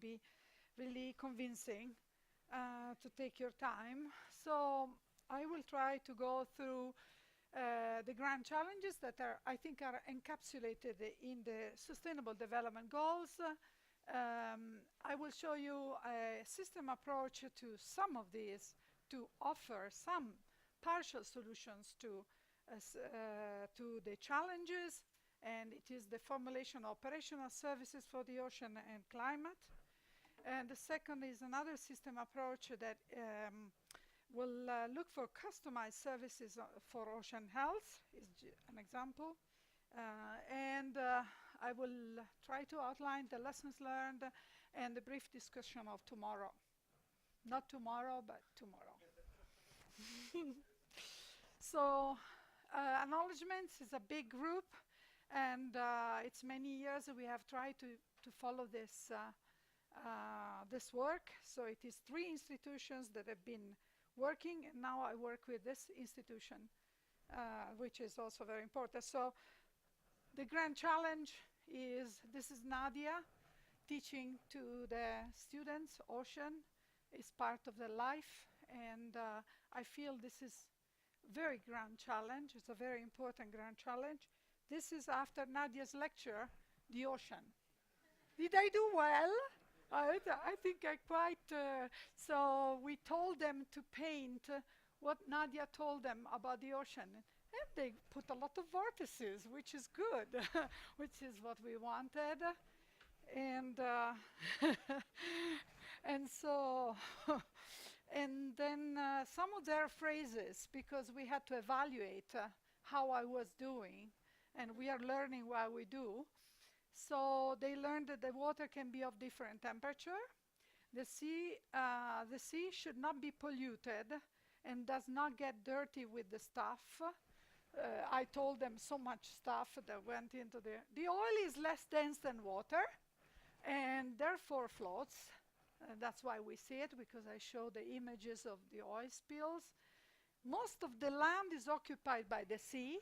be really convincing to take your time. So I will try to go through the grand challenges that I think are encapsulated in the Sustainable Development Goals. I will show you a system approach to some of these to offer some partial solutions to the challenges, and it is the formulation of operational services for the ocean and climate. And the second is another system approach that will look for customized services for ocean health, is an example. I will try to outline the lessons learned and the brief discussion of tomorrow. Not tomorrow, but tomorrow. So, acknowledgements is a big group, and it's many years we have tried to follow this this work. So it is 3 institutions that have been working, and now I work with this institution, which is also very important. So the grand challenge is, this is Nadia teaching to the students. Ocean is part of their life, and I feel this is very grand challenge. It's a very important grand challenge. This is after Nadia's lecture, the ocean. Did I do well? I think I quite, so we told them to paint what Nadia told them about the ocean. And they put a lot of vortices, which is good, which is what we wanted. And, and so, and then some of their phrases, because we had to evaluate how I was doing, and we are learning while we do. So they learned that the water can be of different temperature. The sea should not be polluted and does not get dirty with the stuff. I told them so much stuff that went into the oil is less dense than water and therefore floats. That's why we see it, because I show the images of the oil spills. Most of the land is occupied by the sea.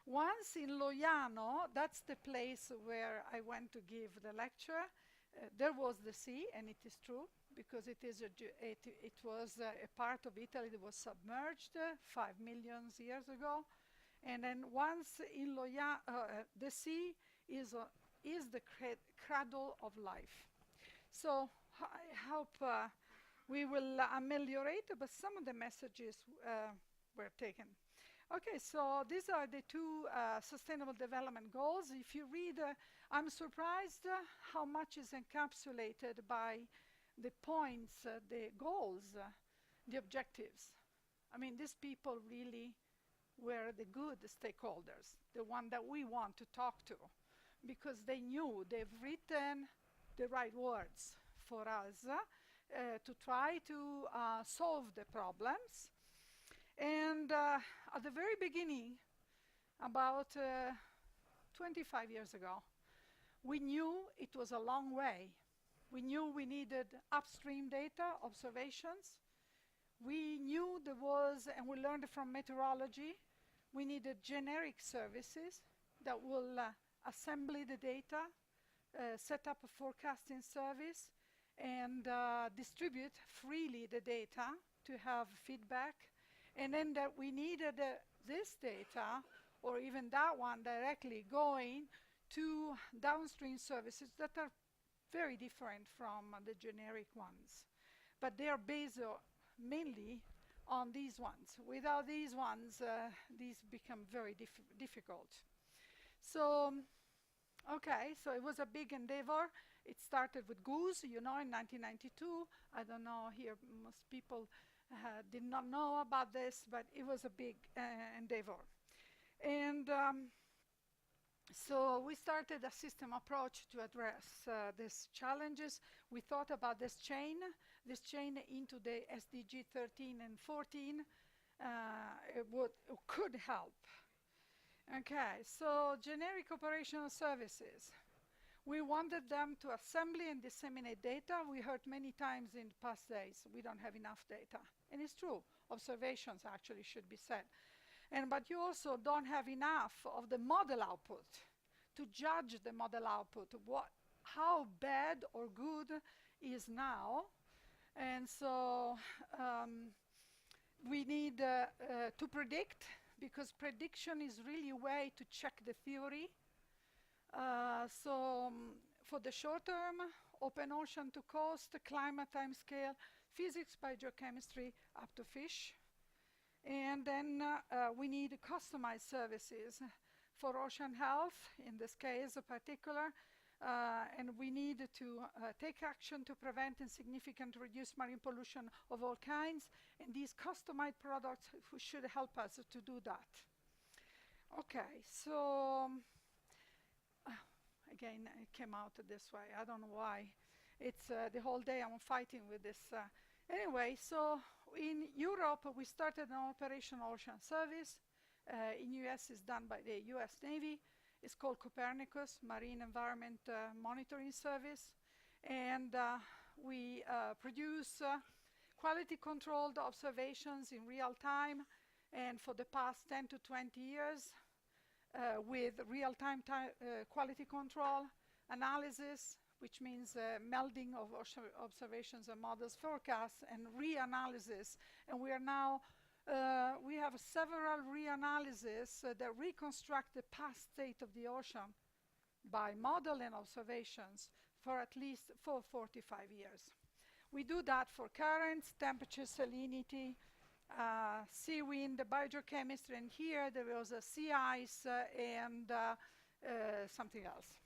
Once in Loiano, that's the place where I went to give the lecture, there was the sea, and it is true, because it was a part of Italy that was submerged 5 million years ago. And then once in Loiano, the sea is the cradle of life. So I hope we will ameliorate, but some of the messages were taken. Okay, so these are the 2 Sustainable Development Goals. If you read, I'm surprised how much is encapsulated by the points, the goals, the objectives. I mean, these people really were the good stakeholders, the one that we want to talk to, because they knew they've written the right words for us to try to solve the problems. And at the very beginning, about 25 years ago, we knew it was a long way. We knew we needed upstream data, observations. We knew there was, and we learned from meteorology, we needed generic services that will assemble the data, set up a forecasting service, and distribute freely the data to have feedback. And then that we needed this data, or even that one, directly going to downstream services that are very different from the generic ones. But they are based mainly on these ones. Without these ones, these become very difficult. So, okay, so it was a big endeavor. It started with goose, you know, in 1992. I don't know here, most people did not know about this, but it was a big endeavor. And so we started a system approach to address these challenges. We thought about this chain into the SDG 13 and 14. It could help. Okay, so generic operational services. We wanted them to assemble and disseminate data. We heard many times in the past days, we don't have enough data. And it's true, observations actually should be said. But you also don't have enough of the model output to judge the model output. how bad or good is now. And so we need to predict, because prediction is really a way to check the theory. For the short term, open ocean to coast, climate time scale, physics by geochemistry up to fish. And then we need customized services for ocean health, in this case in particular, and we need to take action to prevent and significantly reduce marine pollution of all kinds, and these customized products should help us to do that. Okay, so again, it came out this way. I don't know why. It's the whole day I'm fighting with this. Anyway, so in Europe, we started an operational ocean service. In US, it's done by the US Navy. It's called Copernicus, Marine Environment Monitoring Service. And we produce quality controlled observations in real time. And for the past 10 to 20 years, with real-time quality control, analysis, which means melding of observations and models, forecasts, and reanalysis. And we are now, we have several reanalyses that reconstruct the past state of the ocean by model and observations for at least 45 years. We do that for currents, temperature, salinity, sea wind, biogeochemistry, and here there was a sea ice and something else.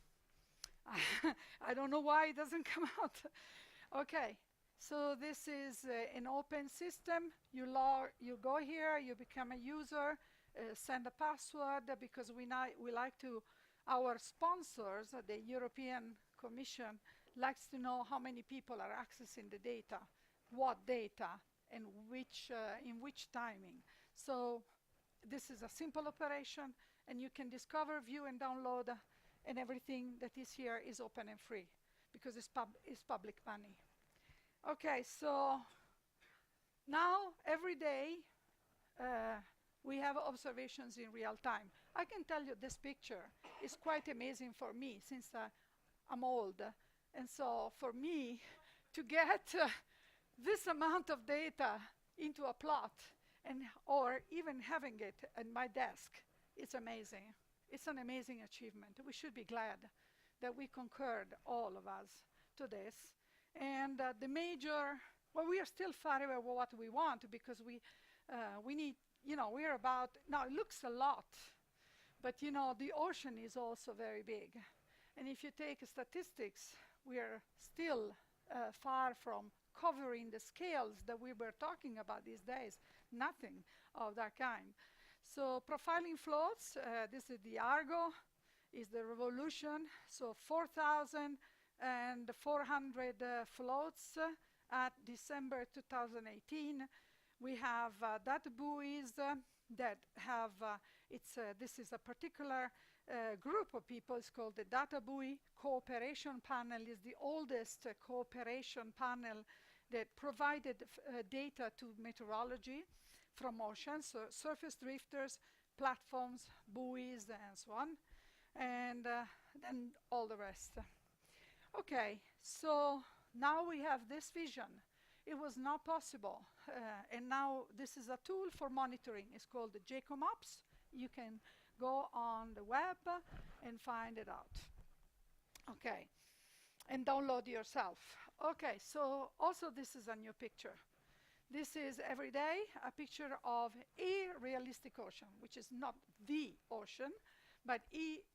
I don't know why it doesn't come out. Okay, so this is an open system. You go here, you become a user, send a password, because we like to, our sponsors, the European Commission, likes to know how many people are accessing the data, what data, and in which timing. So this is a simple operation, and you can discover, view, and download, and everything that is here is open and free, because it's public money. Okay, so now every day we have observations in real time. I can tell you this picture is quite amazing for me, since I'm old. And so for me to get this amount of data into a plot, or even having it at my desk, it's amazing. It's an amazing achievement. We should be glad that we concurred, all of us, to this. And the major, well, we are still far away with what we want, because we need, we're about, now it looks a lot, but the ocean is also very big. And if you take statistics, we are still far from covering the scales that we were talking about these days. Nothing of that kind. So profiling floats, this is the Argo, is the revolution. So 4,400 floats at December 2018. We have data buoys that have, this is a particular group of people. It's called the Data Buoy Cooperation Panel. Is the oldest cooperation panel that provided data to meteorology from oceans, so surface drifters, platforms, buoys, and so on, and then all the rest. Okay, so now we have this vision. It was not possible, and now this is a tool for monitoring. It's called the JCOMOPS. You can go on the web and find it out. Okay, and download yourself. Okay, so also this is a new picture. This is every day a picture of a realistic ocean, which is not the ocean, but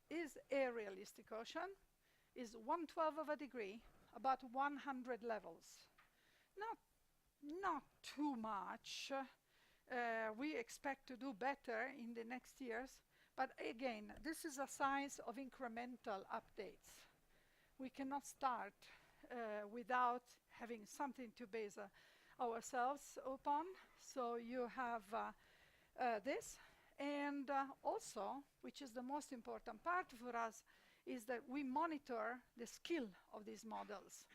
is a realistic ocean, is 1/12 of a degree, about 100 levels. Not too much. We expect to do better in the next years, but again, this is a science of incremental updates. We cannot start without having something to base ourselves upon. So you have this, and also, which is the most important part for us, is that we monitor the skill of these models.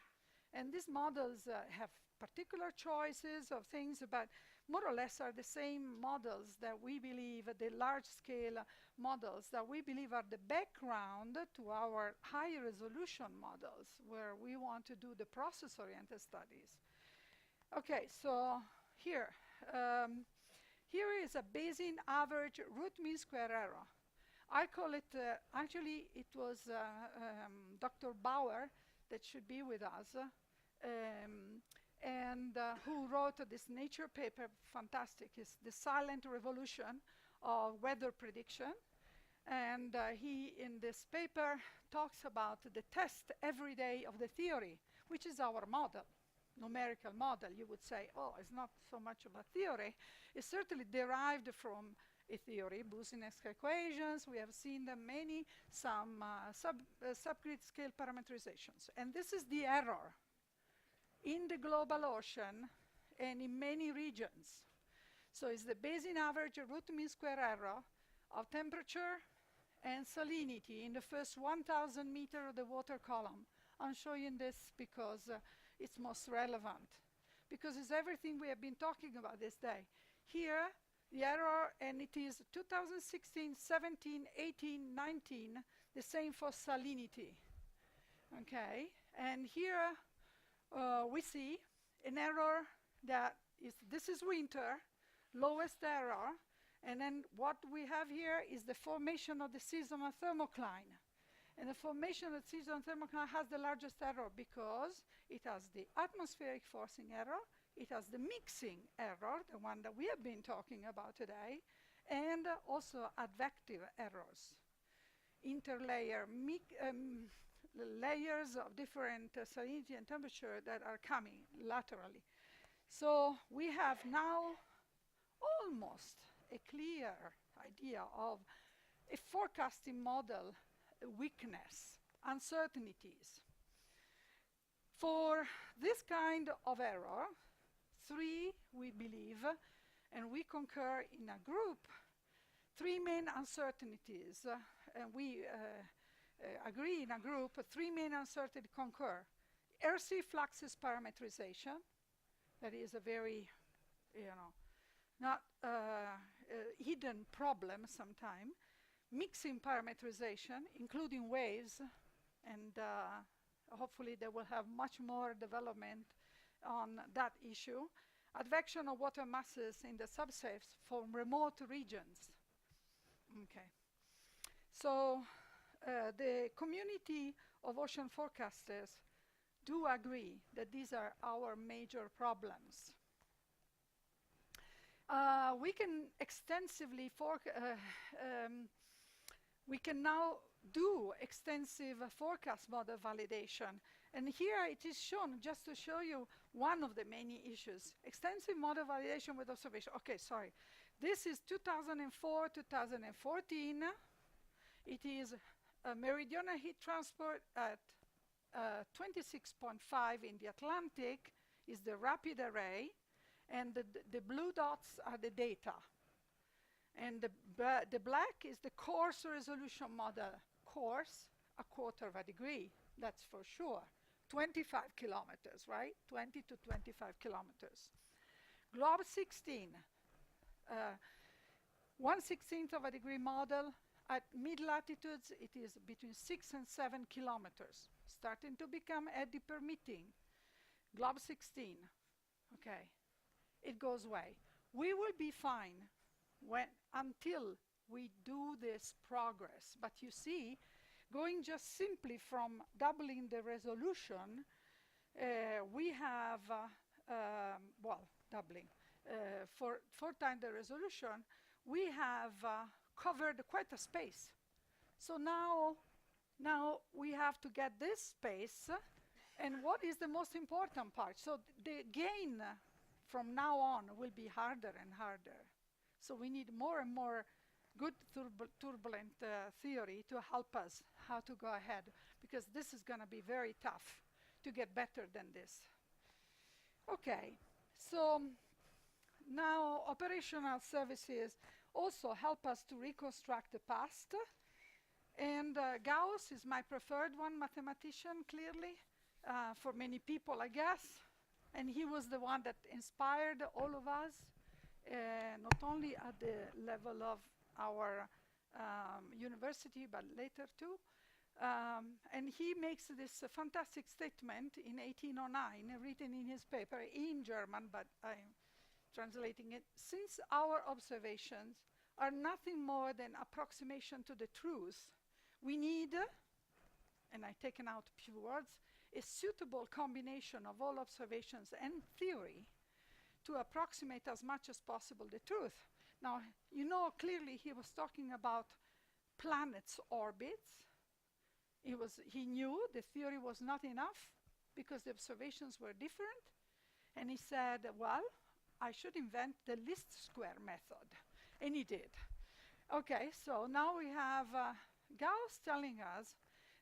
And these models have particular choices of things, but more or less are the same models that we believe, the large-scale models that we believe are the background to our high-resolution models, where we want to do the process-oriented studies. Okay, so here, here is a Bayesian average root mean square error. I call it, actually, it was Dr. Bauer that should be with us, and who wrote this Nature paper, fantastic. It's the silent revolution of weather prediction. And he, in this paper, talks about the test every day of the theory, which is our model, numerical model. You would say, oh, it's not so much of a theory. It's certainly derived from a theory, Boussinesq equations. We have seen them many, some subgrid scale parameterizations. And this is the error in the global ocean and in many regions. So it's the Bayesian average root mean square error of temperature and salinity in the first 1,000 meters of the water column. I'm showing this because it's most relevant, because it's everything we have been talking about this day. Here, the error, and it is 2016, 17, 18, 19, the same for salinity. Okay, and here we see an error that is, this is winter, lowest error, and then what we have here is the formation of the seasonal thermocline. And the formation of the seasonal thermocline has the largest error because it has the atmospheric forcing error, it has the mixing error, the one that we have been talking about today, and also advective errors. Interlayer layers of different salinity and temperature that are coming laterally. So we have now almost a clear idea of a forecasting model weakness, uncertainties. For this kind of error, three, we believe, and we concur in a group, three main uncertainties, and we agree in a group, three main uncertainties concur. RC fluxes parameterization, that is a very, not hidden problem sometime. Mixing parameterization, including waves, and hopefully they will have much more development on that issue. Advection of water masses in the subsurface from remote regions. Okay. So the community of ocean forecasters do agree that these are our major problems. We can extensively we can now do extensive forecast model validation. And here it is shown, just to show you one of the many issues. Extensive model validation with observation. Okay, sorry. This is 2004, 2014. It is a meridional heat transport at 26.5 in the Atlantic is the rapid array, and the blue dots are the data. And the black is the coarse resolution model. Coarse, a quarter of a degree, that's for sure. 25 kilometers, right? 20 to 25 kilometers. Globe 16, 1/16th of a degree model. At mid-latitudes, it is between 6 and 7 kilometers, starting to become eddy permitting. Globe 16, okay, it goes away. We will be fine until we do this progress. But you see, going just simply from doubling the resolution, we have, doubling, for 4 times the resolution, we have covered quite a space. So now we have to get this space, and what is the most important part? So the gain from now on will be harder and harder. So we need more and more good turbulent theory to help us how to go ahead, because this is going to be very tough to get better than this. Okay, so now operational services also help us to reconstruct the past. And Gauss is my preferred one, mathematician, clearly, for many people, I guess. And he was the one that inspired all of us not only at the level of our university, but later too. And he makes this fantastic statement in 1809, written in his paper in German, but I'm translating it. Since our observations are nothing more than approximation to the truth, we need, and I've taken out a few words, a suitable combination of all observations and theory to approximate as much as possible the truth. Now, you know, clearly he was talking about planets' orbits. He knew the theory was not enough because the observations were different. And he said, well, I should invent the least square method. And he did. Okay, so now we have Gauss telling us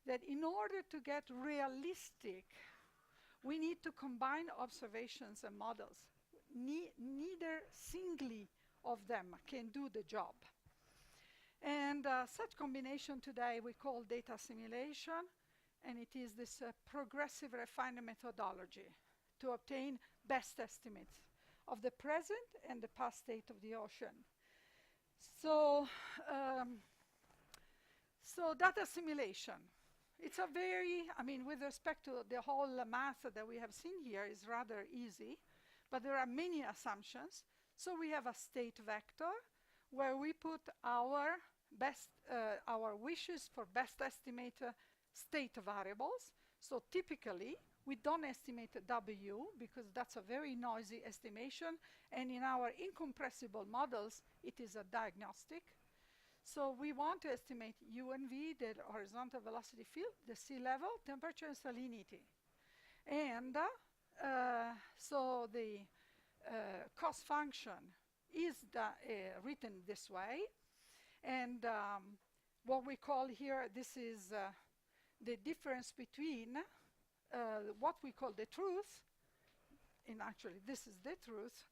that in order to get realistic, we need to combine observations and models. Neither singly of them can do the job. And such combination today we call data assimilation, and it is this progressive refined methodology to obtain best estimates of the present and the past state of the ocean. So, data assimilation. It's a very, I mean, with respect to the whole math that we have seen here is rather easy, but there are many assumptions. So we have a state vector where we put our wishes for best estimate state variables. So typically, we don't estimate W because that's a very noisy estimation, and in our incompressible models, it is a diagnostic. So we want to estimate U and V, the horizontal velocity field, the sea level, temperature, and salinity. And so the cost function is written this way. And what we call here, this is the difference between what we call the truth, and actually this is the truth,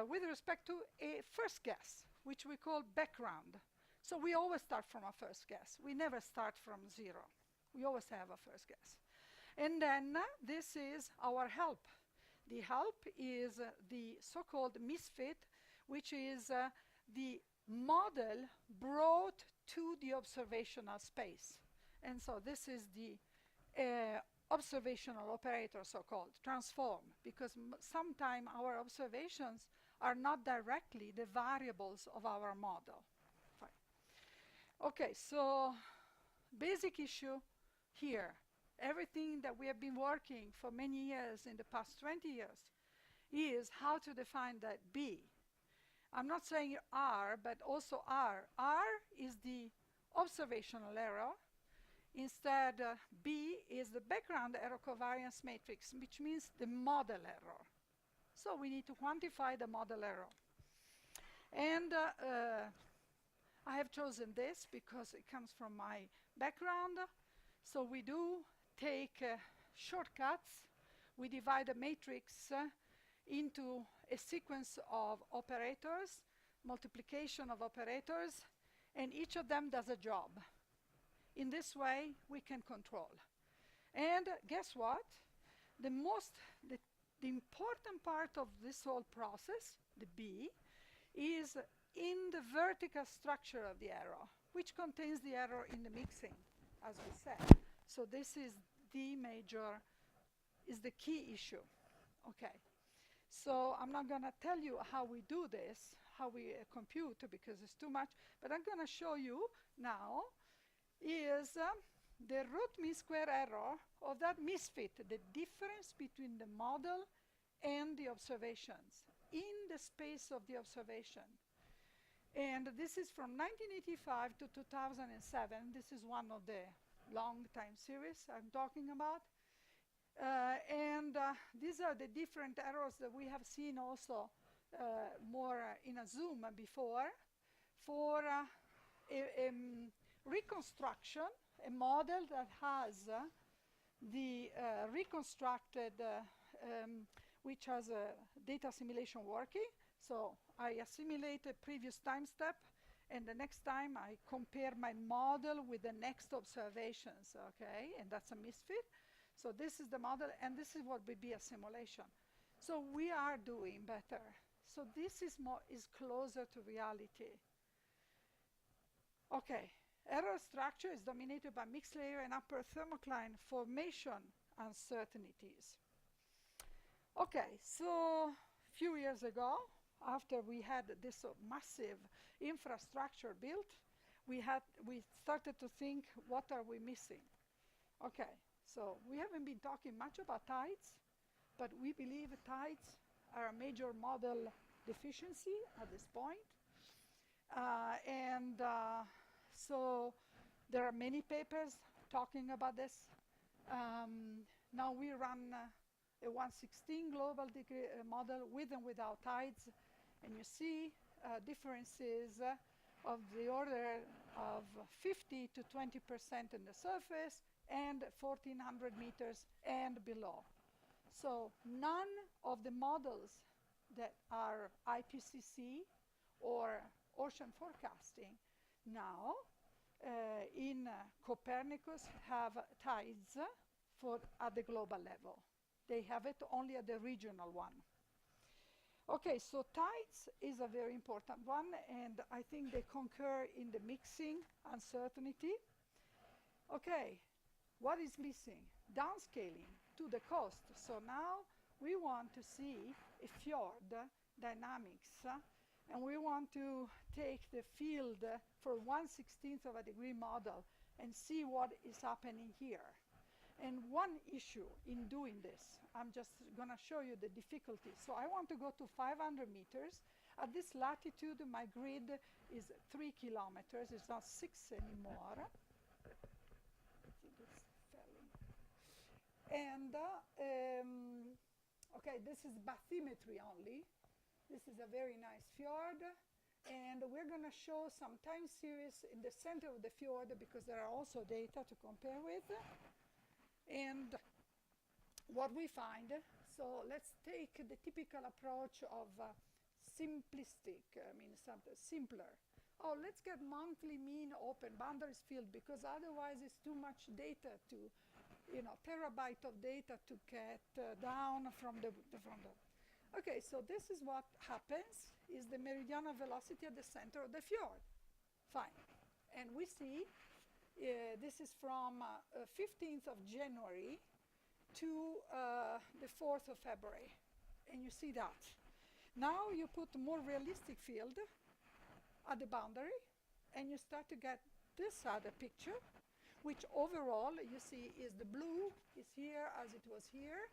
with respect to a first guess, which we call background. So we always start from a first guess. We never start from zero. We always have a first guess. And then this is our help. The help is the so-called misfit, which is the model brought to the observational space. And so this is the observational operator, so-called, transform, because sometimes our observations are not directly the variables of our model. Fine. Okay, so basic issue here. Everything that we have been working for many years in the past 20 years is how to define that B. I'm not saying R, but also R. R is the observational error. Instead, B is the background error covariance matrix, which means the model error. So we need to quantify the model error. And I have chosen this because it comes from my background. So we do take shortcuts. We divide a matrix into a sequence of operators, multiplication of operators, and each of them does a job. In this way, we can control. And guess what? The important part of this whole process, the B, is in the vertical structure of the error, which contains the error in the mixing, as we said. So this is the key issue. Okay. So I'm not going to tell you how we do this, how we compute, because it's too much, but I'm going to show you now is the root mean square error of that misfit, the difference between the model and the observations in the space of the observation. And this is from 1985 to 2007. This is one of the long time series I'm talking about. These are the different errors that we have seen also more in a Zoom before for reconstruction, a model that has the reconstructed, which has a data assimilation working. So I assimilate a previous time step, and the next time I compare my model with the next observations, okay? And that's a misfit. So this is the model, and this is what would be a simulation. So we are doing better. So this is closer to reality. Okay, error structure is dominated by mixed layer and upper thermocline formation uncertainties. Okay, so a few years ago, after we had this massive infrastructure built, we started to think, what are we missing? Okay, so we haven't been talking much about tides, but we believe tides are a major model deficiency at this point. So there are many papers talking about this. Now we run a 116 global degree model with and without tides, and you see differences of the order of 50 to 20% in the surface and 1,400 meters and below. So none of the models that are IPCC or ocean forecasting now in Copernicus have tides at the global level. They have it only at the regional one. Okay, so tides is a very important one, and I think they concur in the mixing uncertainty. Okay, what is missing? Downscaling to the coast. So now we want to see a fjord dynamics, and we want to take the field for 1/16 of a degree model and see what is happening here. And one issue in doing this, I'm just going to show you the difficulty. So I want to go to 500 meters. At this latitude, my grid is 3 kilometers. It's not 6 anymore. I think it's falling. And, okay, this is bathymetry only. This is a very nice fjord. And we're going to show some time series in the center of the fjord because there are also data to compare with. And what we find, so let's take the typical approach of simplistic, something simpler. Oh, let's get monthly mean open boundaries field because otherwise it's too much data to, terabyte of data to get down from the. Okay, so this is what happens, is the meridional velocity at the center of the fjord. Fine. And we see this is from 15th of January to the 4th of February. And you see that. Now you put a more realistic field at the boundary, and you start to get this other picture, which overall you see is the blue is here as it was here.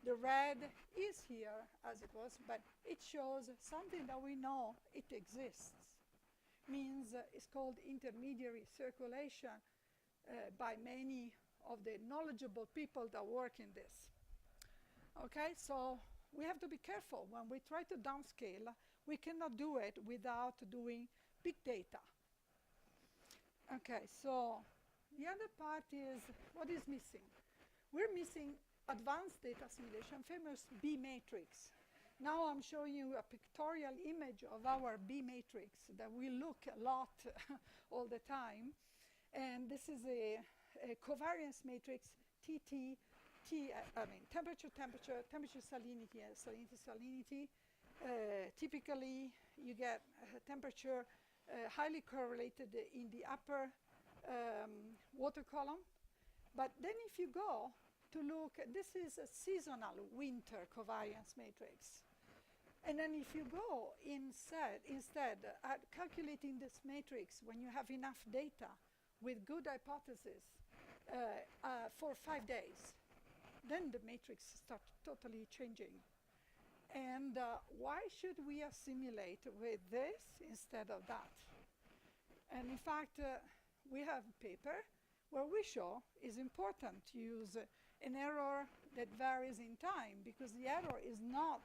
The red is here as it was, but it shows something that we know it exists. Means it's called intermediary circulation by many of the knowledgeable people that work in this. Okay, so we have to be careful. When we try to downscale, we cannot do it without doing big data. Okay, so the other part is what is missing. We're missing advanced data assimilation, famous B matrix. Now I'm showing you a pictorial image of our B matrix that we look a lot all the time. And this is a covariance matrix, temperature, salinity, and salinity. Typically, you get temperature highly correlated in the upper water column. But then if you go to look, this is a seasonal winter covariance matrix. And then if you go instead at calculating this matrix when you have enough data with good hypothesis for 5 days, then the matrix starts totally changing. And why should we assimilate with this instead of that? And in fact, we have a paper where we show it's important to use an error that varies in time because the error is not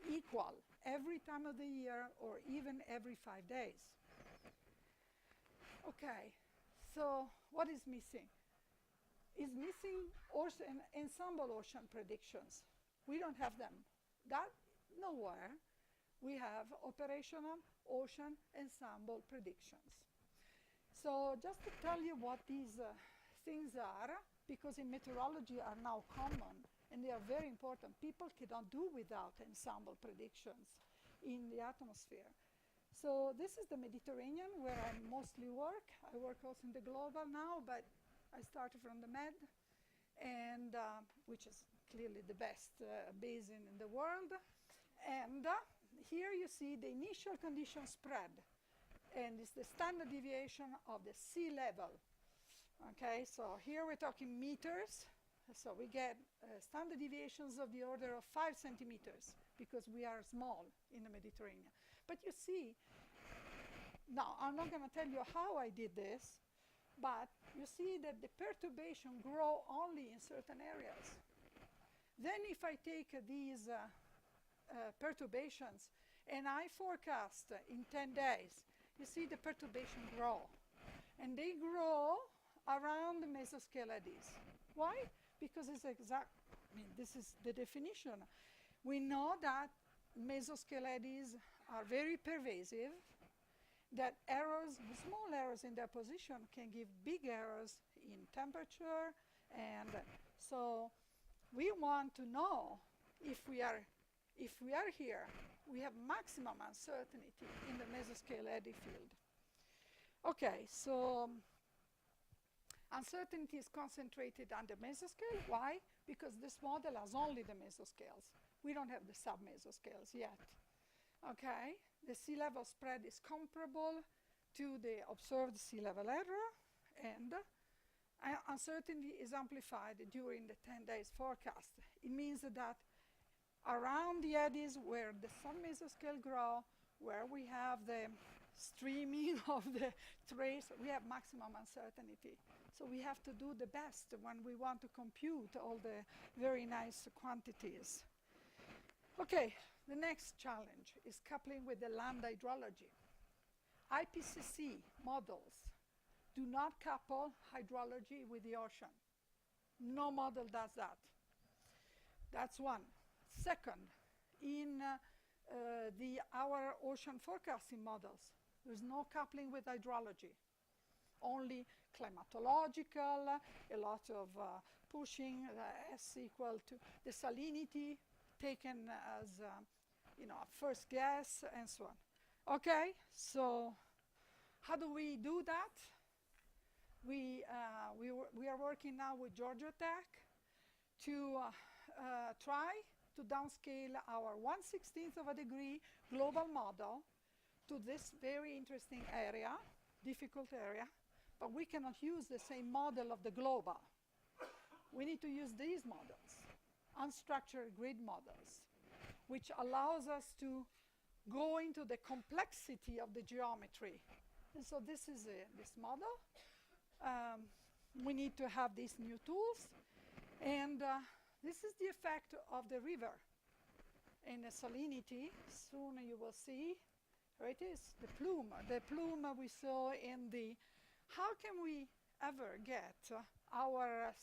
equal every time of the year or even every 5 days. Okay, so what is missing? Is missing ensemble ocean predictions. We don't have them. That nowhere we have operational ocean ensemble predictions. So just to tell you what these things are, because in meteorology are now common and they are very important. People cannot do without ensemble predictions. in the atmosphere. So this is the Mediterranean, where I mostly work. I work also in the global now, but I started from the Med, and which is clearly the best basin in the world. And here you see the initial condition spread, and it's the standard deviation of the sea level. Okay, so here we're talking meters. So we get standard deviations of the order of 5 centimeters because we are small in the Mediterranean. But you see, now I'm not going to tell you how I did this, but you see that the perturbation grow only in certain areas. Then if I take these perturbations and I forecast in 10 days, you see the perturbation grow. And they grow around the mesoscale eddies. Why? Because it's this is the definition. We know that mesoscale eddies are very pervasive, that errors, small errors in their position can give big errors in temperature, and so we want to know if we are here, we have maximum uncertainty in the mesoscale eddy field. Okay, so uncertainty is concentrated on the mesoscale. Why? Because this model has only the mesoscales. We don't have the sub-mesoscales yet. Okay, the sea level spread is comparable to the observed sea level error, and uncertainty is amplified during the 10 days forecast. It means that around the eddies where the sub-mesoscale grow, where we have the streaming of the trace, we have maximum uncertainty. So we have to do the best when we want to compute all the very nice quantities. Okay, the next challenge is coupling with the land hydrology. IPCC models do not couple hydrology with the ocean. No model does that. That's one. Second, in our ocean forecasting models, there's no coupling with hydrology. Only climatological, a lot of pushing S equal to the salinity taken as a first guess and so on. Okay, so how do we do that? We are working now with Georgia Tech to try to downscale our 1/16 of a degree global model to this very interesting area, difficult area, but we cannot use the same model of the global. We need to use these models, unstructured grid models, which allows us to go into the complexity of the geometry. And so this is this model. We need to have these new tools, and this is the effect of the river in the salinity. Soon you will see. Here it is, the plume we saw in the. How can we ever get our,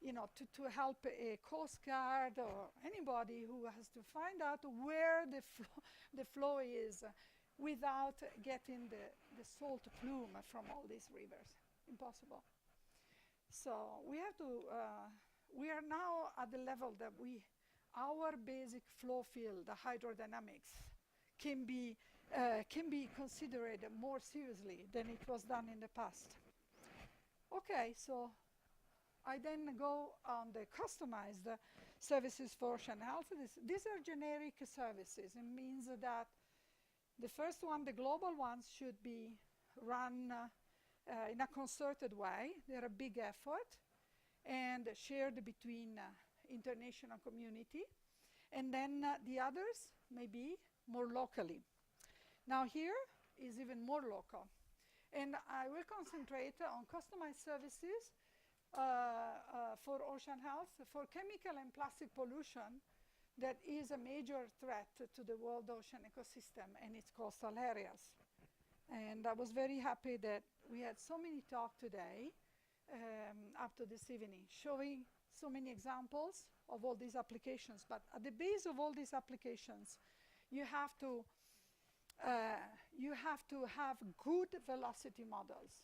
to help a Coast Guard or anybody who has to find out where the flow is without getting the salt plume from all these rivers? Impossible. So we have to, we are now at the level that our basic flow field, the hydrodynamics, can be considered more seriously than it was done in the past. Okay, so I then go on the customized services for ocean health. These are generic services. It means that the first one, the global ones, should be run in a concerted way. They're a big effort and shared between international community. And then the others maybe more locally. Now here is even more local. And I will concentrate on customized services for ocean health, for chemical and plastic pollution that is a major threat to the world ocean ecosystem and its coastal areas. And I was very happy that we had so many talks today up to this evening, showing so many examples of all these applications. But at the base of all these applications, you have to have good velocity models.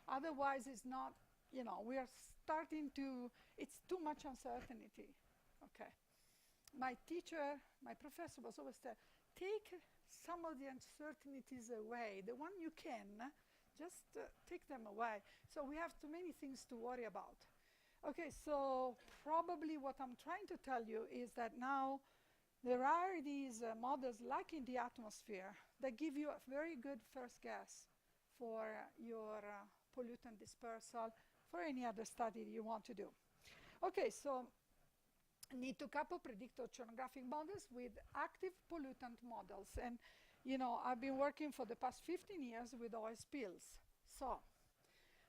Otherwise, it's not, we are starting to, it's too much uncertainty. Okay. My teacher, my professor was always take some of the uncertainties away. The one you can, just take them away. So we have too many things to worry about. Okay, so probably what I'm trying to tell you is that now there are these models like in the atmosphere that give you a very good first guess for your pollutant dispersal for any other study you want to do. Okay, so need to couple predictor oceanographic models with active pollutant models. And you know, I've been working for the past 15 years with oil spills. So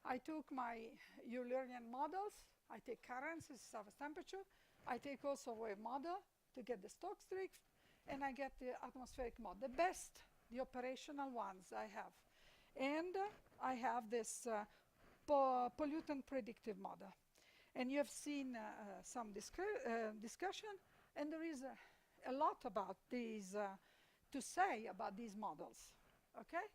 I took my Eulerian models, I take currents, surface temperature, I take also wave model to get the Stokes drift, and I get the atmospheric model, the best, the operational ones I have. And I have this pollutant predictive model. And you have seen some discussion, and there is a lot about these to say about these models, okay?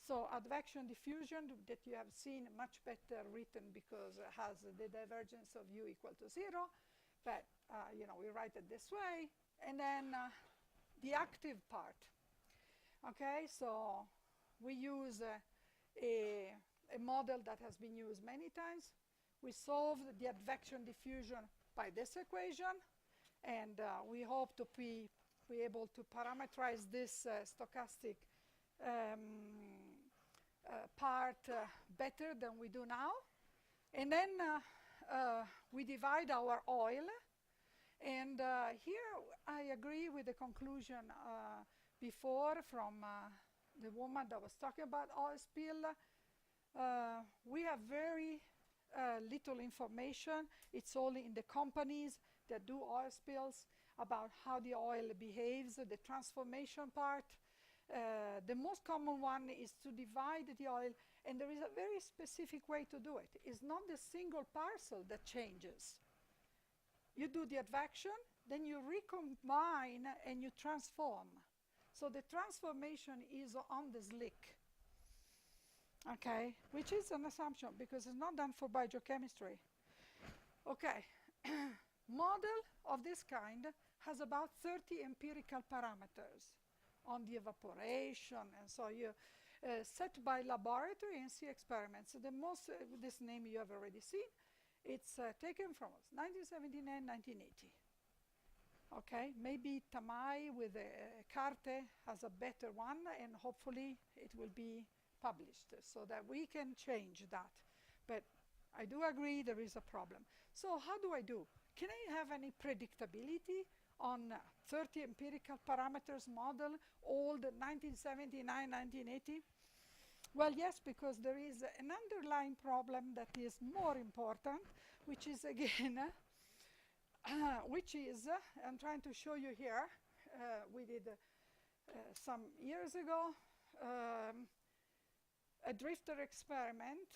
So advection diffusion that you have seen much better written because it has the divergence of u equal to 0, but you know, we write it this way. And then the active part, okay? So we use a model that has been used many times. We solve the advection diffusion by this equation, and we hope to be able to parameterize this stochastic part better than we do now. And then we divide our oil. And here I agree with the conclusion before from the woman that was talking about oil spill. We have very little information. It's only in the companies that do oil spills about how the oil behaves, the transformation part. The most common one is to divide the oil, and there is a very specific way to do it. It's not the single parcel that changes. You do the advection, then you recombine and you transform. So the transformation is on the slick, okay, which is an assumption because it's not done for biogeochemistry. Okay, model of this kind has about 30 empirical parameters on the evaporation, and so you set by laboratory and see experiments. So the most, this name you have already seen, it's taken from 1979, 1980. Okay, maybe Tamai with Carte has a better one, and hopefully it will be published so that we can change that. But I do agree there is a problem. So how do I do? Can I have any predictability on 30 empirical parameters model, old 1979, 1980? Well, yes, because there is an underlying problem that is more important, which is again, I'm trying to show you here, we did some years ago, a drifter experiment,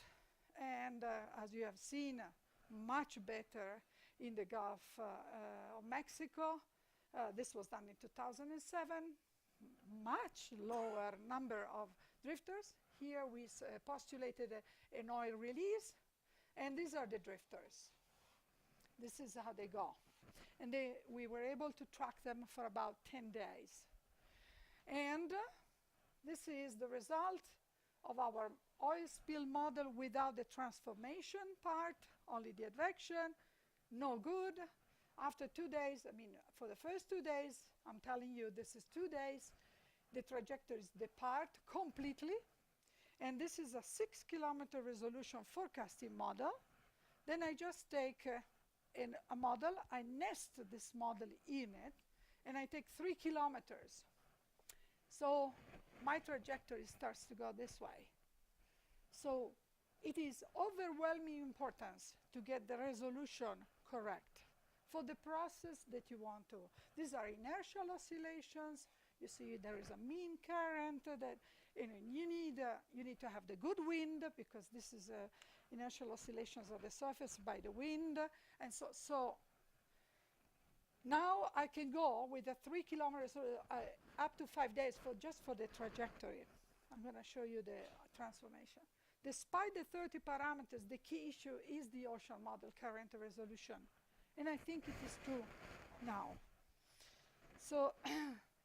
and as you have seen, much better in the Gulf of Mexico. This was done in 2007, much lower number of drifters. Here we postulated an oil release, and these are the drifters. This is how they go. And we were able to track them for about 10 days. And this is the result of our oil spill model without the transformation part, only the advection, no good. After 2 days, I mean, for the first 2 days, I'm telling you this is 2 days, the trajectories depart completely. And this is a 6-kilometer resolution forecasting model. Then I just take a model, I nest this model in it, and I take 3 kilometers. So my trajectory starts to go this way. So it is overwhelming importance to get the resolution correct for the process that you want to. These are inertial oscillations. You see there is a mean current that you need to have the good wind, because this is inertial oscillations of the surface by the wind. And so now I can go with a 3 kilometers up to 5 days just for the trajectory. I'm going to show you the transformation. Despite the 30 parameters, the key issue is the ocean model current resolution. And I think it is true now. So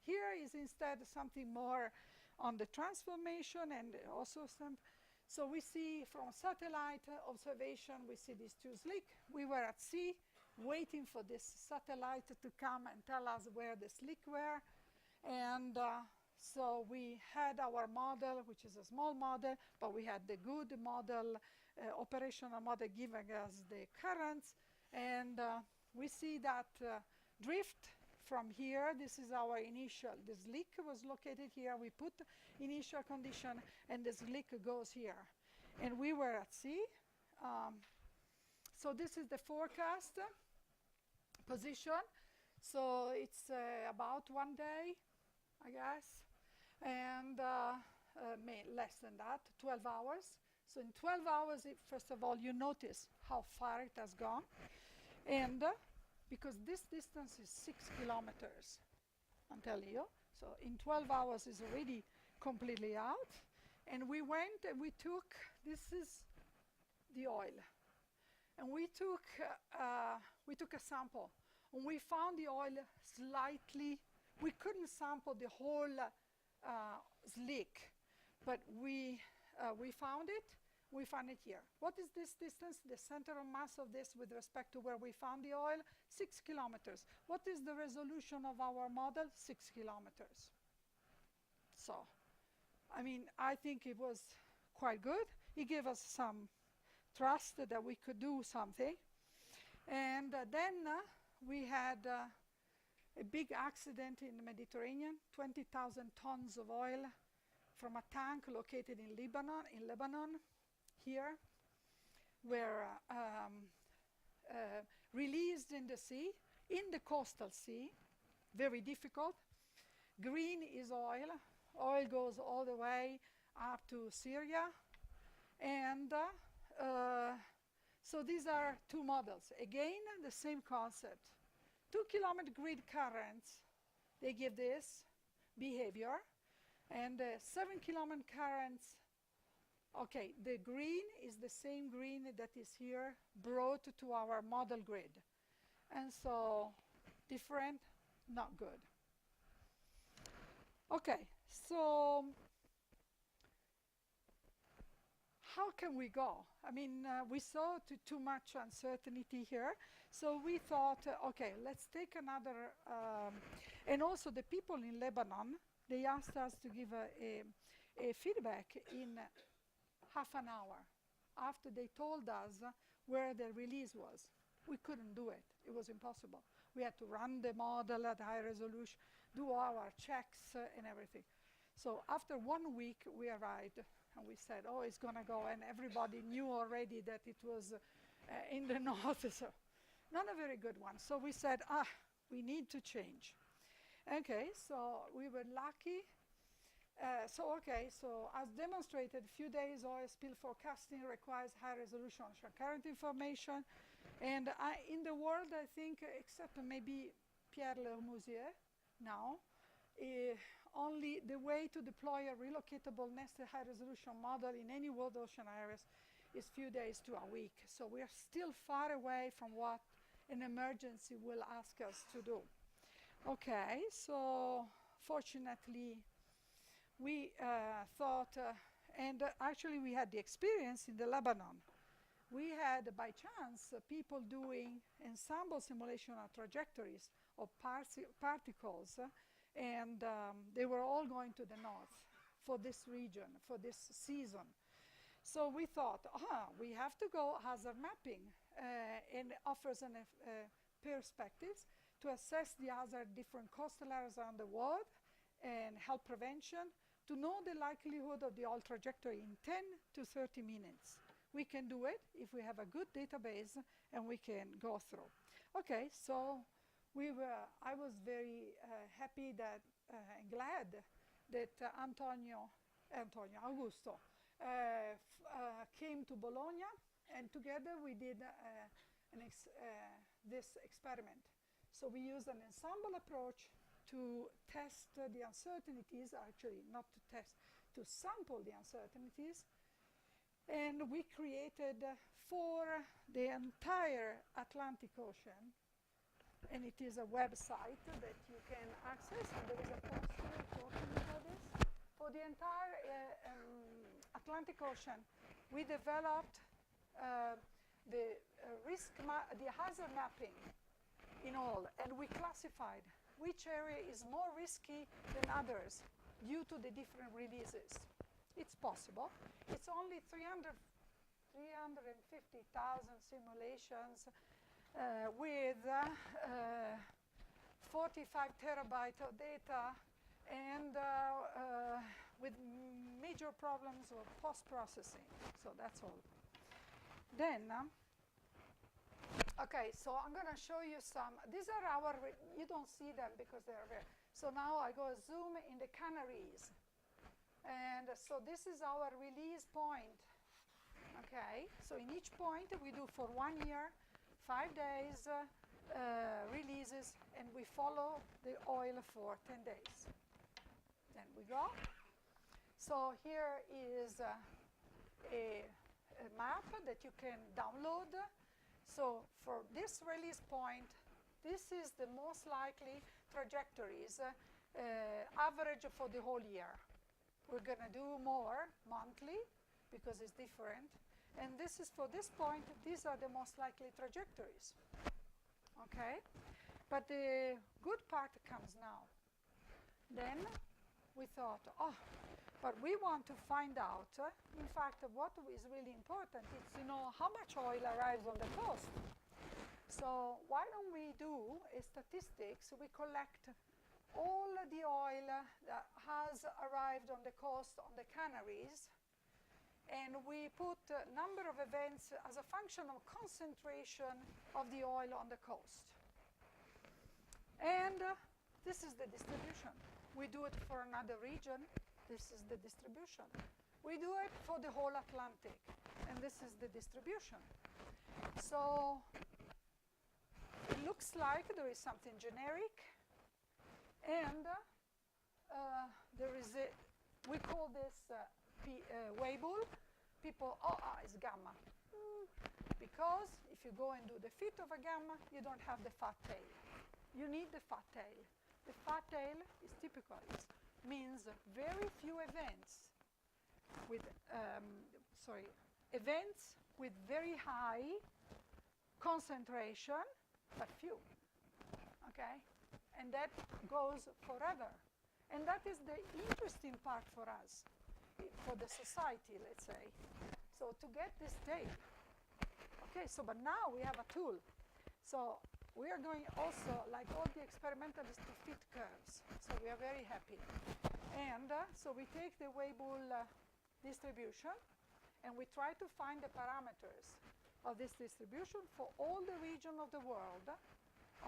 Here is instead something more on the transformation and also some. So we see from satellite observation, we see these two slicks. We were at sea waiting for this satellite to come and tell us where the slicks were. And so we had our model, which is a small model, but we had the good model, operational model giving us the currents. And we see that drift from here. This is our initial. This leak was located here. We put initial condition, and this leak goes here. And we were at sea. So this is the forecast position. So it's about 1 day, I guess, and less than that, 12 hours. So in 12 hours, first of all, you notice how far it has gone. And because this distance is 6 kilometers, I'm telling you. So in 12 hours is already completely out. And we went and we took, this is the oil. And we took a sample. And we found the oil slightly, we couldn't sample the whole slick, but we found it. We found it here. What is this distance? The center of mass of this with respect to where we found the oil? 6 kilometers. What is the resolution of our model? 6 kilometers. So, I mean, I think it was quite good. It gave us some trust that we could do something. And then we had a big accident in the Mediterranean, 20,000 tons of oil from a tank located in Lebanon, here, were released in the sea, in the coastal sea, very difficult. Green is oil. Oil goes all the way up to Syria. And so these are two models. Again, the same concept. 2 kilometer grid currents, they give this behavior. And 7 kilometer currents, okay, the green is the same green that is here brought to our model grid. And so different, not good. Okay, so how can we go? I mean, we saw too much uncertainty here. So we thought, okay, let's take another, and also the people in Lebanon, they asked us to give a feedback in half an hour after they told us where the release was. We couldn't do it. It was impossible. We had to run the model at high resolution, do our checks and everything. So after 1 week, we arrived and we said, oh, it's going to go. And everybody knew already that it was in the north. So not a very good one. So we said, we need to change. Okay, so we were lucky. So as demonstrated, few days oil spill forecasting requires high resolution ocean current information. And in the world, I think, except maybe Pierre Lermousier now, only the way to deploy a relocatable nested high resolution model in any world ocean areas is few days to a week. So we are still far away from what an emergency will ask us to do. Okay, so fortunately, we thought, and actually we had the experience in the Lebanon. We had, by chance, people doing ensemble simulation of trajectories of particles, and they were all going to the north for this region, for this season. So we thought, we have to go hazard mapping, and offers an perspectives to assess the hazard different coastal areas around the world and help prevention, to know the likelihood of the oil trajectory in 10 to 30 minutes. We can do it if we have a good database and we can go through. Okay, so I was very happy that and glad that Augusto came to Bologna, and together we did this experiment. So we used an ensemble approach to test the uncertainties, actually not to test, to sample the uncertainties. And we created for the entire Atlantic Ocean and it is a website that you can access, and there is a poster talking about this. For the entire Atlantic Ocean, we developed the hazard mapping in all, and we classified which area is more risky than others due to the different releases. It's possible. It's only 350,000 simulations with 45 terabytes of data and with major problems of post-processing. So that's all. Then, okay, so I'm going to show you some. These are our, you don't see them because they're rare. So now I go zoom in the Canaries. And so this is our release point. Okay, so in each point we do for 1 year, 5 days releases, and we follow the oil for 10 days. Then we go. So here is a map that you can download. So for this release point, this is the most likely trajectories, average for the whole year. We're going to do more monthly because it's different. And this is for this point, these are the most likely trajectories. Okay? But the good part comes now. Then we thought, oh, but we want to find out, in fact, what is really important is to know how much oil arrives on the coast. So why don't we do a statistics? We collect all the oil that has arrived on the coast on the Canaries, and we put a number of events as a function of concentration of the oil on the coast. And this is the distribution. We do it for another region. This is the distribution. We do it for the whole Atlantic, and this is the distribution. So it looks like there is something generic, and there is a, we call this Weibull. People, it's gamma. Because if you go and do the fit of a gamma, you don't have the fat tail. You need the fat tail. The fat tail is typical. It means very few events with, events with very high concentration, but few. Okay? And that goes forever. And that is the interesting part for us, for the society, let's say. So to get this tail. Okay, so but now we have a tool. So we are going also, like all the experimentalists, to fit curves. So we are very happy. And so we take the Weibull distribution, and we try to find the parameters of this distribution for all the region of the world,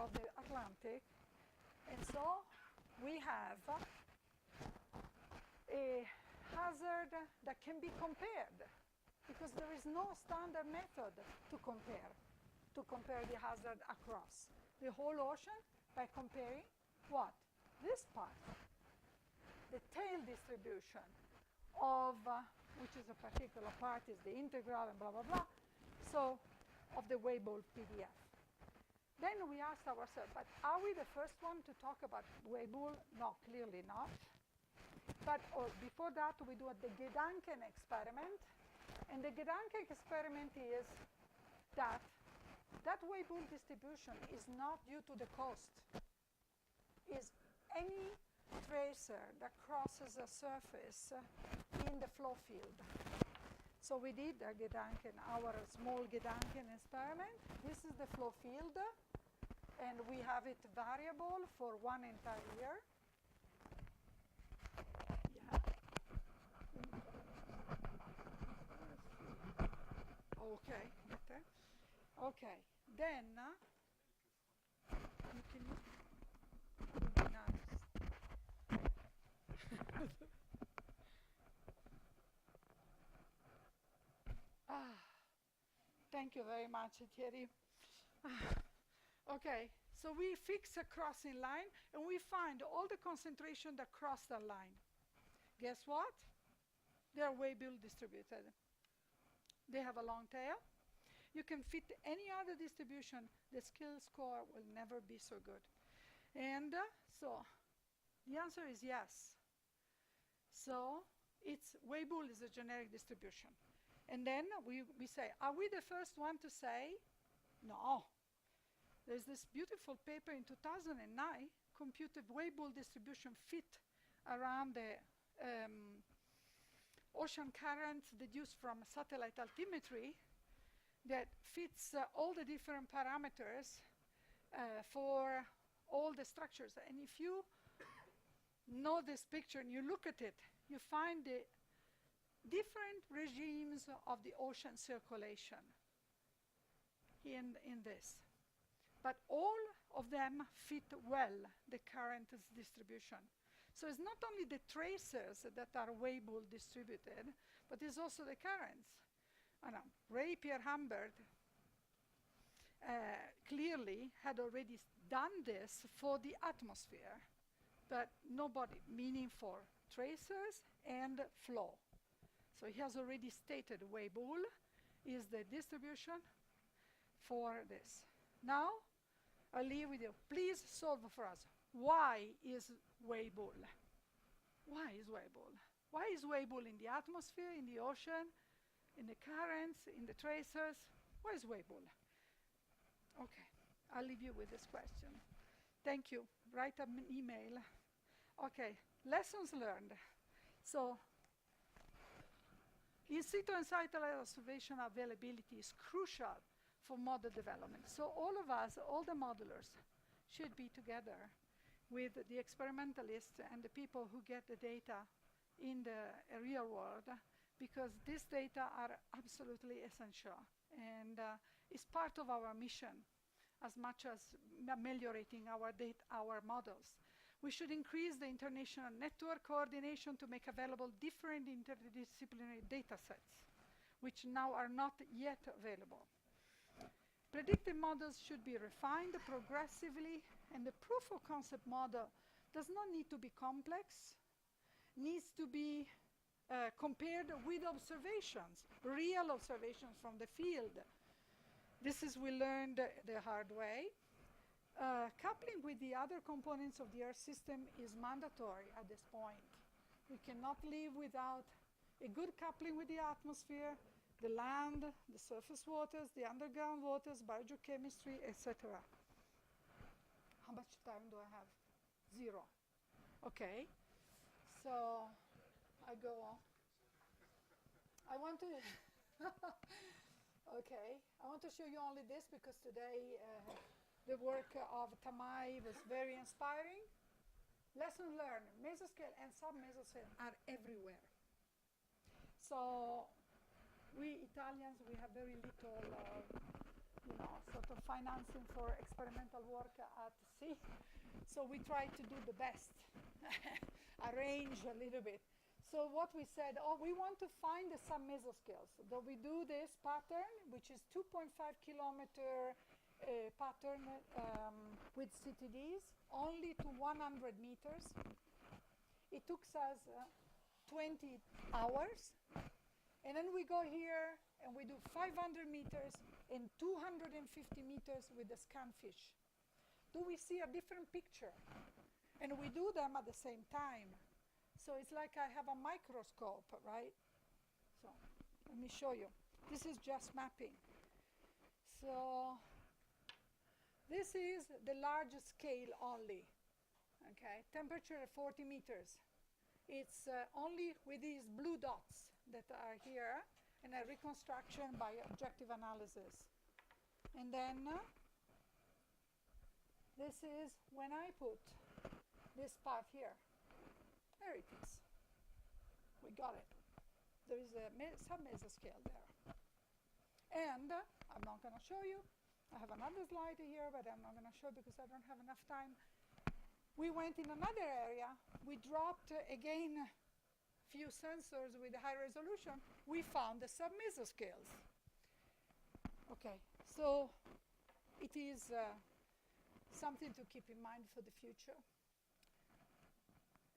of the Atlantic. And so we have a hazard that can be compared, because there is no standard method to compare the hazard across the whole ocean by comparing what? This part, the tail distribution of, which is a particular part, is the integral and blah, blah, blah, so of the Weibull PDF. Then we asked ourselves, but are we the first one to talk about Weibull? No, clearly not. But before that, we do the Gedanken experiment. And the Gedanken experiment is that Weibull distribution is not due to the coast. Is any tracer that crosses a surface in the flow field. So we did a Gedanken, our small Gedanken experiment. This is the flow field, and we have it variable for 1 entire year. Okay, better. Okay, then you can thank you very much, Thierry. Okay, so we fix a crossing line, and we find all the concentration that cross that line. Guess what? They are Weibull distributed. They have a long tail. you can fit any other distribution, the skill score will never be so good. And so the answer is yes. So it's Weibull is a generic distribution. And then we say, are we the first one to say? No. There's this beautiful paper in 2009, computed Weibull distribution fit around the ocean currents deduced from satellite altimetry that fits all the different parameters for all the structures. And if you know this picture and you look at it, you find the different regimes of the ocean circulation in this. But all of them fit well the current distribution. So it's not only the tracers that are Weibull distributed, but it's also the currents. Ray Pierre Humbert clearly had already done this for the atmosphere, but nobody, meaning for tracers and flow. So he has already stated Weibull is the distribution for this. Now, I'll leave with you. Please solve for us. Why is Weibull? Why is Weibull? Why is Weibull in the atmosphere, in the ocean, in the currents, in the tracers? Why is Weibull? Okay, I'll leave you with this question. Thank you. Write an email. Okay, lessons learned. So, in situ and satellite observation availability is crucial for model development. So all of us, all the modelers, should be together with the experimentalists and the people who get the data in the real world, because these data are absolutely essential and is part of our mission as much as ameliorating our models. We should increase the international network coordination to make available different interdisciplinary data sets, which now are not yet available. Predictive models should be refined progressively, and the proof of concept model does not need to be complex, needs to be compared with observations, real observations from the field. This is we learned the hard way. Coupling with the other components of the Earth system is mandatory at this point. We cannot live without a good coupling with the atmosphere, the land, the surface waters, the underground waters, biogeochemistry, etc. How much time do I have? 0. Okay. So I go on. I want to okay. I want to show you only this because today the work of Tamai was very inspiring. Lesson learned. Mesoscale and sub-mesoscale are everywhere. So we Italians, we have very little, sort of financing for experimental work at sea. So we try to do the best, arrange a little bit. So what we said, we want to find the sub-mesoscales. So we do this pattern, which is 2.5 kilometer pattern with CTDs, only to 100 meters. It took us 20 hours. And then we go here and we do 500 meters and 250 meters with the scan fish. Do we see a different picture? And we do them at the same time. So it's like I have a microscope, right? So let me show you. This is just mapping. So this is the largest scale only. Okay, temperature 40 meters. It's only with these blue dots that are here, and a reconstruction by objective analysis. And then this is when I put this part here. There it is. We got it. There is a sub-mesoscale there. And I'm not going to show you. I have another slide here, but I'm not going to show because I don't have enough time. We went in another area. We dropped again few sensors with high resolution. We found the sub-mesoscales. Okay, so it is something to keep in mind for the future.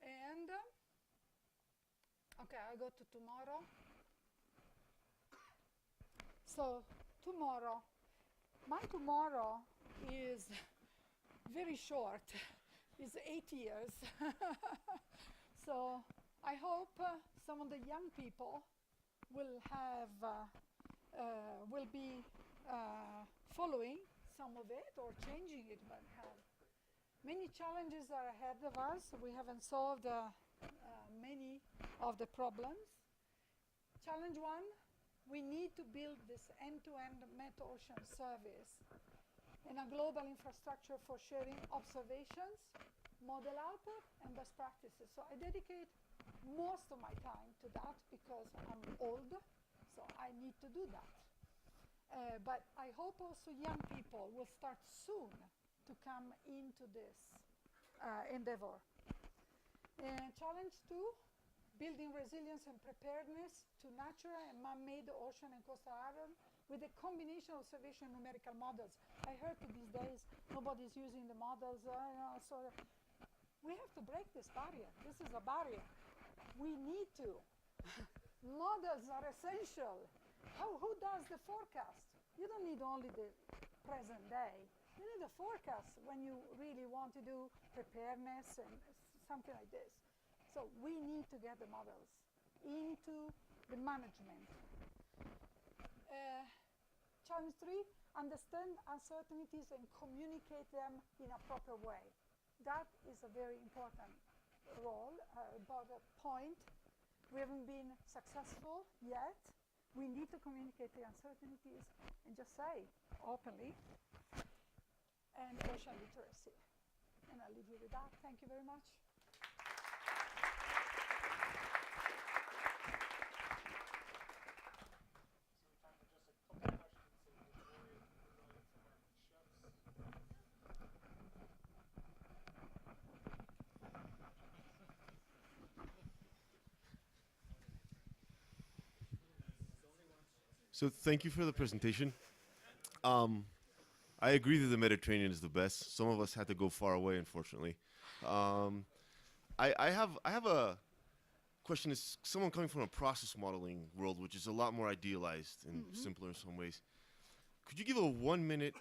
And okay, I go to tomorrow. So tomorrow. My tomorrow is very short. It's 8 years. So I hope some of the young people will be following some of it or changing it, but have many challenges are ahead of us. We haven't solved many of the problems. Challenge one, we need to build this end-to-end Met-Ocean service and a global infrastructure for sharing observations, model output, and best practices. So I dedicate most of my time to that because I'm old, so I need to do that. But I hope also young people will start soon to come into this endeavor. Challenge two, building resilience and preparedness to natural and man-made ocean and coastal islands with a combination of observation and numerical models. I heard these days nobody's using the models, so we have to break this barrier. This is a barrier. We need to. Models are essential. Who does the forecast? You don't need only the present day. You need a forecast when you really want to do preparedness and something like this. So we need to get the models into the management. Challenge three, understand uncertainties and communicate them in a proper way. That is a very important role, important point. We haven't been successful yet. We need to communicate the uncertainties and just say openly. And ocean literacy. And I'll leave you with that. Thank you very much. So thank you for the presentation. I agree that the Mediterranean is the best. Some of us had to go far away, unfortunately. I have a question. Is someone coming from a process modeling world, which is a lot more idealized and simpler in some ways. Could you give a 1-minute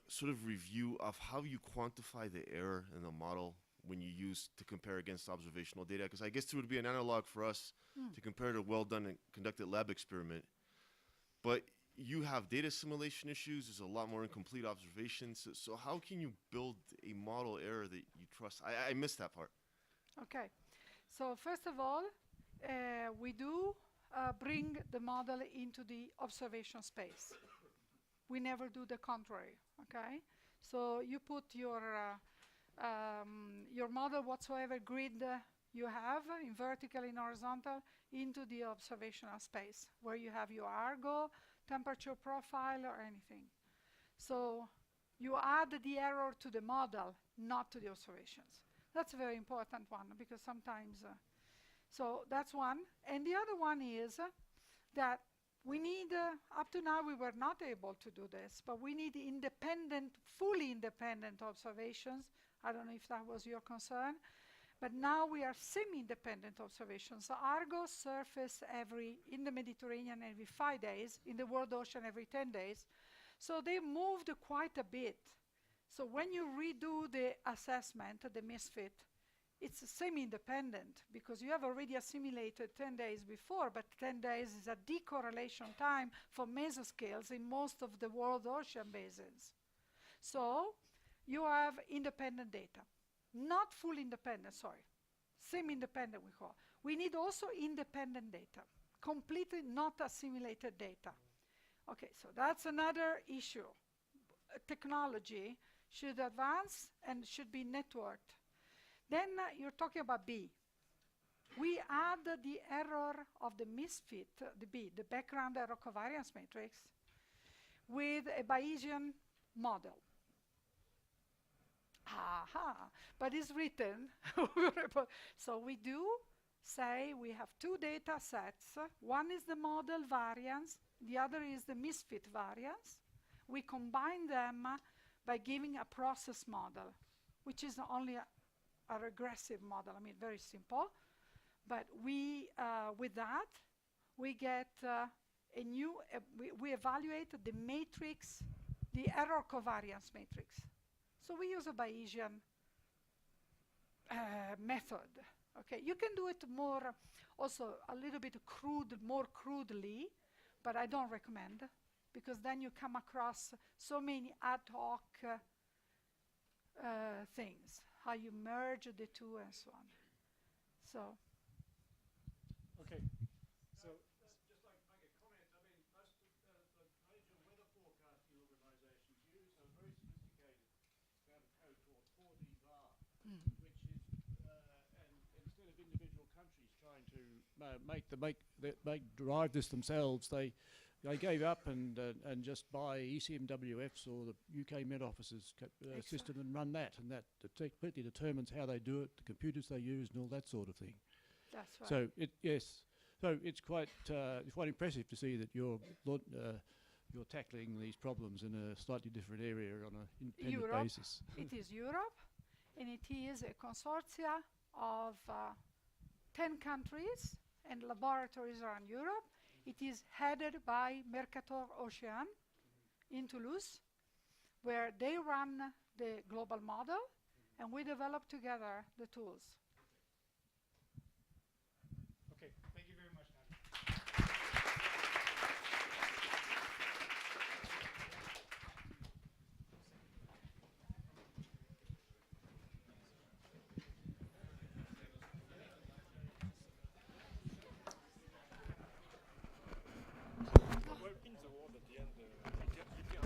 sort of review of how you quantify the error in the model when you use to compare against observational data? Because I guess it would be an analog for us to compare to a well-done and conducted lab experiment. But you have data assimilation issues. There's a lot more incomplete observations. So how can you build a model error that you trust? I missed that part. Okay. So first of all, we do bring the model into the observation space. We never do the contrary, okay? So you put your model, whatsoever grid you have, in vertical, in horizontal, into the observational space, where you have your Argo, temperature profile, or anything. So you add the error to the model, not to the observations. That's a very important one, because sometimes, so that's one. And the other one is that we need, up to now we were not able to do this, but we need independent, fully independent observations. I don't know if that was your concern, but now we are semi-independent observations. So Argo surface in the Mediterranean every 5 days, in the world ocean every 10 days. So they moved quite a bit. So when you redo the assessment, the misfit, it's semi-independent because you have already assimilated 10 days before, but 10 days is a decorrelation time for mesoscales in most of the world ocean basins. So you have independent data. Not full independent, sorry. Semi-independent we call. We need also independent data, completely not assimilated data. Okay, so that's another issue. Technology should advance and should be networked. Then you're talking about B. We add the error of the misfit, the B, the background error covariance matrix, with a Bayesian model. Aha, but it's written. So we do say we have two data sets. One is the model variance, the other is the misfit variance. We combine them by giving a process model, which is only a regressive model, I mean, very simple. But we, with that, we get a new, we evaluate the matrix, the error covariance matrix. So we use a Bayesian method. Okay, you can do it more, also a little bit more crudely, but I don't recommend, because then you come across so many ad hoc things, how you merge the two and so on. So. Okay. So. Just like to make a comment. I mean, most of the major weather forecasting organizations use a very sophisticated amount of code called 4D-var, which is, and instead of individual countries trying to derive this themselves, they gave up and just buy ECMWFs or the UK Met Office's system and run that, and that completely determines how they do it, the computers they use, and all that sort of thing. That's right. So so it's quite impressive to see that you're tackling these problems in a slightly different area on an independent basis. It is Europe, and it is a consortia of 10 countries and laboratories around Europe. It is headed by Mercator Ocean in Toulouse, where they run the global model, and we develop together the tools. Okay, thank you very much, Nadia. well, in the world at the end, literacy.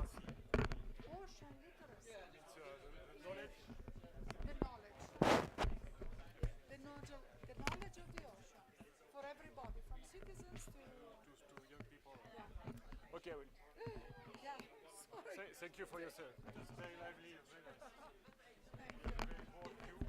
Ocean literacy. It's the knowledge. The knowledge. The knowledge of the ocean for everybody, from citizens to young people. yeah. Okay, well, Yeah. Sorry. thank you for your service. It's very lively, very nice. Thank you. Very important.